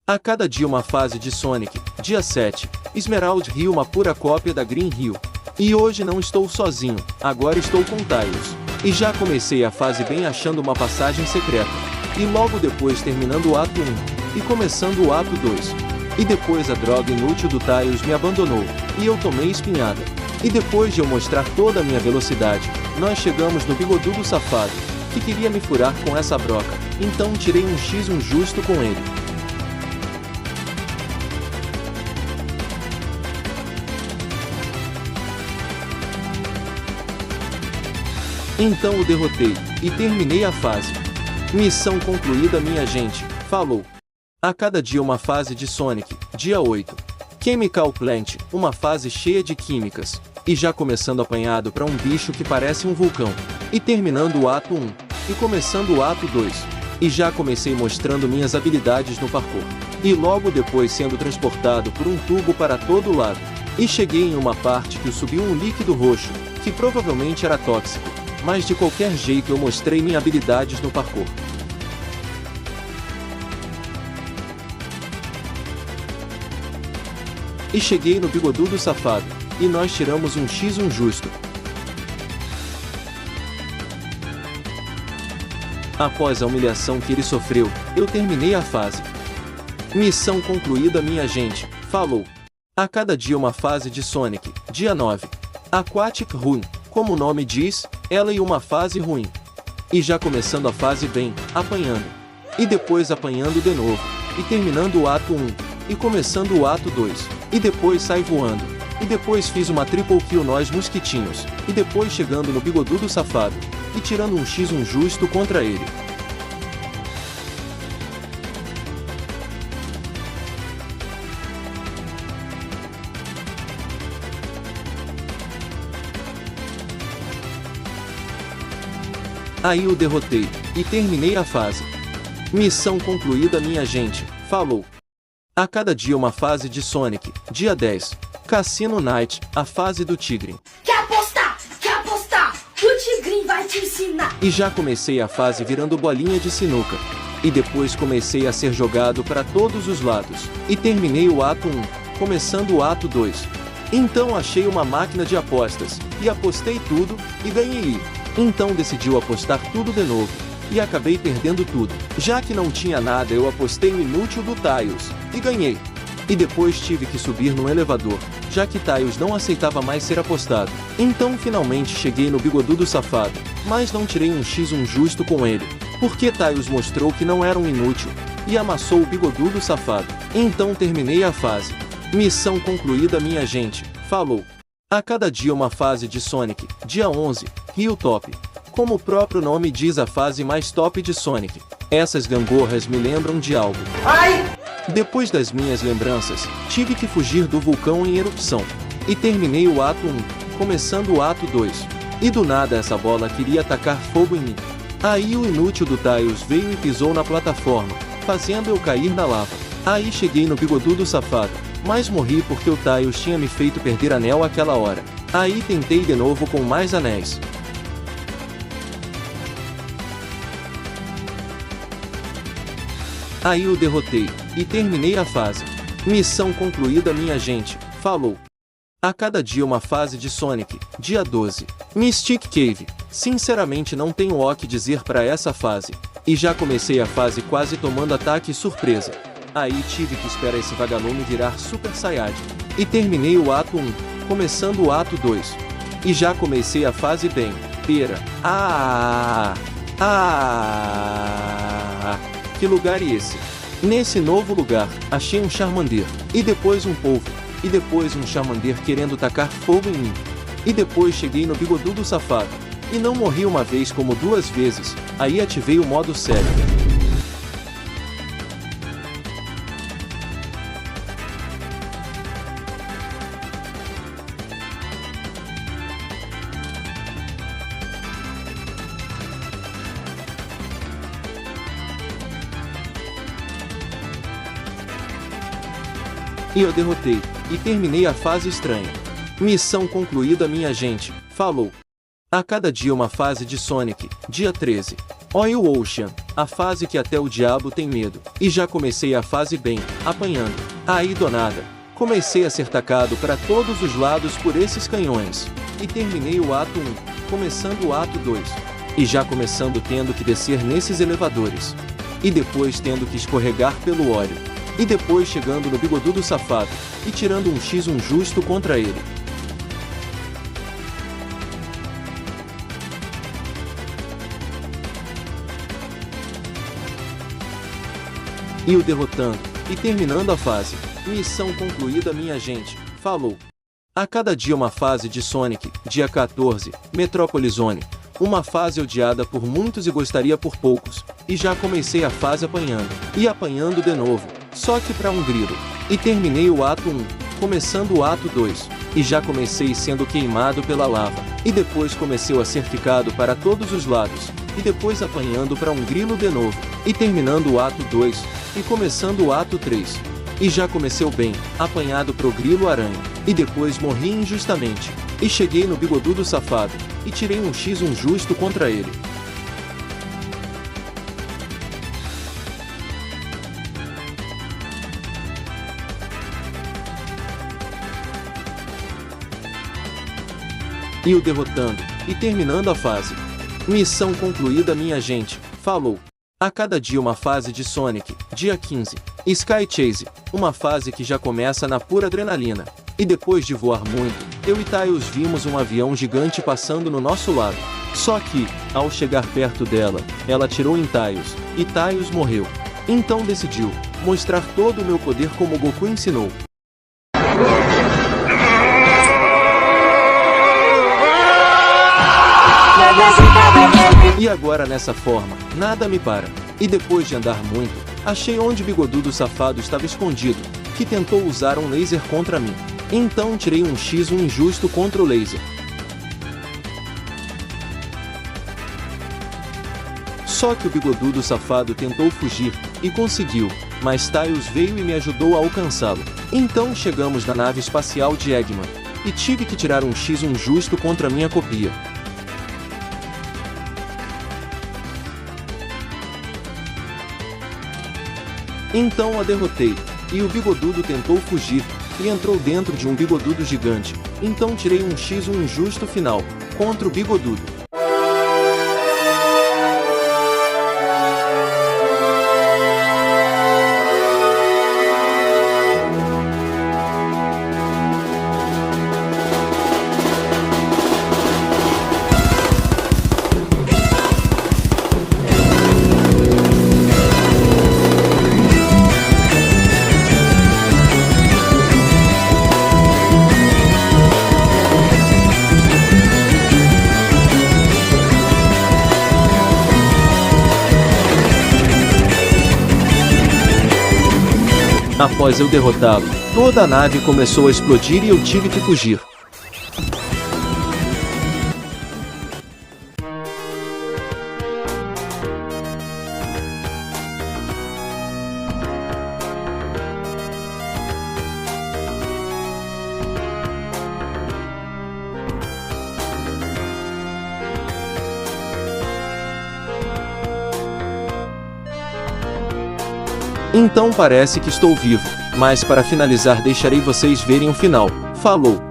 A cada dia uma fase de Sonic. Dia 7. Emerald Hill, uma pura cópia da Green Hill. E hoje não estou sozinho, agora estou com Tails. E já comecei a fase bem achando uma passagem secreta. E logo depois terminando o ato 1. E começando o ato 2. E depois a droga inútil do Tails me abandonou. E eu tomei espinhada. E depois de eu mostrar toda a minha velocidade, nós chegamos no bigodudo safado, que queria me furar com essa broca. Então tirei um X1 justo com ele. Então o derrotei, e terminei a fase. Missão concluída, minha gente, falou! A cada dia uma fase de Sonic. Dia 8. Chemical Plant, uma fase cheia de químicas. E já começando apanhado para um bicho que parece um vulcão. E terminando o ato 1. E começando o ato 2. E já comecei mostrando minhas habilidades no parkour. E logo depois sendo transportado por um tubo para todo lado. E cheguei em uma parte que subiu um líquido roxo, que provavelmente era tóxico. Mas de qualquer jeito eu mostrei minhas habilidades no parkour. E cheguei no bigodudo safado, e nós tiramos um X1 justo. Após a humilhação que ele sofreu, eu terminei a fase. Missão concluída, minha gente, falou! A cada dia uma fase de Sonic. Dia 9. Aquatic Run. Como o nome diz, ela e uma fase ruim. E já começando a fase bem, apanhando. E depois apanhando de novo. E terminando o ato 1. E começando o ato 2. E depois sai voando. E depois fiz uma triple kill nós mosquitinhos. E depois chegando no bigodudo safado. E tirando um X1 justo contra ele. Aí o derrotei, e terminei a fase. Missão concluída, minha gente, falou! A cada dia uma fase de Sonic. Dia 10. Cassino Night, a fase do Tigre. Quer apostar? Quer apostar? O Tigre vai te ensinar! E já comecei a fase virando bolinha de sinuca. E depois comecei a ser jogado para todos os lados. E terminei o ato 1, começando o ato 2. Então achei uma máquina de apostas, e apostei tudo, e ganhei. Então decidiu apostar tudo de novo. E acabei perdendo tudo. Já que não tinha nada, eu apostei no inútil do Tails. E ganhei. E depois tive que subir no elevador, já que Tails não aceitava mais ser apostado. Então finalmente cheguei no bigodudo safado. Mas não tirei um X1 justo com ele. Porque Tails mostrou que não era um inútil. E amassou o bigodudo safado. Então terminei a fase. Missão concluída, minha gente, falou! A cada dia uma fase de Sonic. Dia 11. Hilltop. Como o próprio nome diz, a fase mais top de Sonic. Essas gangorras me lembram de algo. Ai! Depois das minhas lembranças, tive que fugir do vulcão em erupção. E terminei o ato 1, começando o ato 2. E do nada essa bola queria atacar fogo em mim. Aí o inútil do Tails veio e pisou na plataforma, fazendo eu cair na lava. Aí cheguei no bigodudo safado. Mas morri porque o Tails tinha me feito perder anel aquela hora. Aí tentei de novo com mais anéis. Aí o derrotei, e terminei a fase. Missão concluída, minha gente, falou! A cada dia uma fase de Sonic. Dia 12. Mystic Cave. Sinceramente não tenho o que dizer para essa fase. E já comecei a fase quase tomando ataque surpresa. Aí tive que esperar esse vagalume virar Super Saiyajin. E terminei o ato 1, começando o ato 2. E já comecei a fase bem. Pera. Que lugar é esse? Nesse novo lugar, achei um Charmander. E depois um polvo. E depois um Charmander querendo tacar fogo em mim. E depois cheguei no bigodudo safado. E não morri uma vez como 2 vezes. Aí ativei o modo sério. E eu derrotei, e terminei a fase estranha. Missão concluída, minha gente, falou! A cada dia uma fase de Sonic, dia 13. Oil Ocean, a fase que até o diabo tem medo. E já comecei a fase bem, apanhando. Aí do nada, comecei a ser tacado para todos os lados por esses canhões. E terminei o ato 1, começando o ato 2. E já começando tendo que descer nesses elevadores. E depois tendo que escorregar pelo óleo. E depois chegando no bigodudo safado, e tirando um X1 justo contra ele. E o derrotando, e terminando a fase. Missão concluída, minha gente, falou! A cada dia uma fase de Sonic, dia 14, Metropolis Zone. Uma fase odiada por muitos e gostaria por poucos. E já comecei a fase apanhando, e apanhando de novo, só que pra um grilo. E terminei o ato 1, começando o ato 2. E já comecei sendo queimado pela lava. E depois comecei a ser ficado para todos os lados. E depois apanhando para um grilo de novo. E terminando o ato 2, e começando o ato 3. E já comecei bem, apanhado pro grilo aranha. E depois morri injustamente. E cheguei no bigodudo safado, e tirei um X1 justo contra ele. E o derrotando, e terminando a fase. Missão concluída, minha gente, falou! A cada dia uma fase de Sonic, dia 15. Sky Chase, uma fase que já começa na pura adrenalina. E depois de voar muito, eu e Tails vimos um avião gigante passando no nosso lado. Só que, ao chegar perto dela, ela atirou em Tails, e Tails morreu. Então decidiu mostrar todo o meu poder como Goku ensinou. E agora nessa forma, nada me para. E depois de andar muito, achei onde o bigodudo safado estava escondido, que tentou usar um laser contra mim. Então tirei um X1 injusto contra o laser. Só que o bigodudo safado tentou fugir, e conseguiu, mas Tails veio e me ajudou a alcançá-lo. Então chegamos na nave espacial de Eggman, e tive que tirar um X1 justo contra minha copia. Então a derrotei, e o bigodudo tentou fugir, e entrou dentro de um bigodudo gigante. Então tirei um X1 injusto final, contra o bigodudo. Após eu derrotá-lo, toda a nave começou a explodir e eu tive que fugir. Então parece que estou vivo, mas para finalizar deixarei vocês verem o final. Falou!